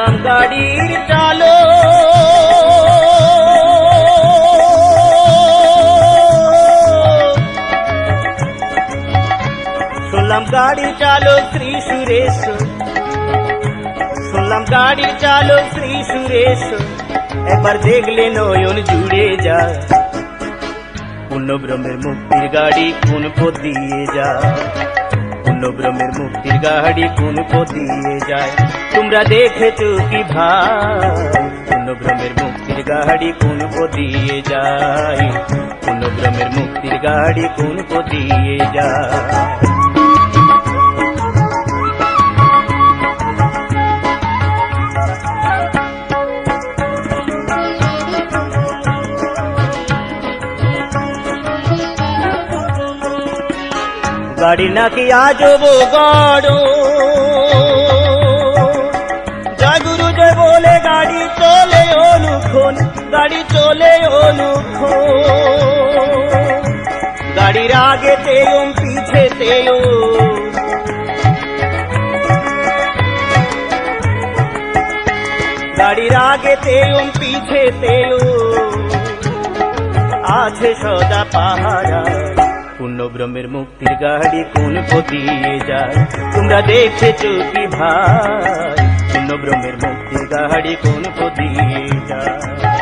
শুনলাম গাড়ির চালো শুনলাম গাড়ি চালক শ্রী সুরেশ শুনলাম গাড়ি চালক শ্রী সুরেশ একবার দেখলে নয়ন জুড়ে যায় পূর্ণ ব্রহ্মের মুক্তির গাড়ি কোন পথ দিয়ে যায় পূর্ণ ব্রহ্মের মুক্তির গাড়ি কোন পথ দিয়ে যায় তোমরা দেখেছো কি ভাই পূর্ণ ব্রহ্মের মুক্তির গাড়ি কোন পথ দিয়ে যায় পূর্ণ ব্রহ্মের মুক্তির গাড়ি কোন পথ দিয়ে যায় গাড়ি নাকি আজব গাড়ো জয় গুরু জয় বলে গাড়ি চলে অনুক্ষণ গাড়ি চলে অনুক্ষণ গাড়ির আগে তেয়ম পিছে তেয়ম গাড়ির আগে তেয়ম পিছে তেয়ম আছে সদা পাহারা পূর্ণ ব্রহ্মের মুক্তির গাড়ি কোন পথ দিয়ে যায় তোমরা দেখেছো কি ভাই পূর্ণ ব্রহ্মের মুক্তির গাড়ি কোন পথ দিয়ে যায়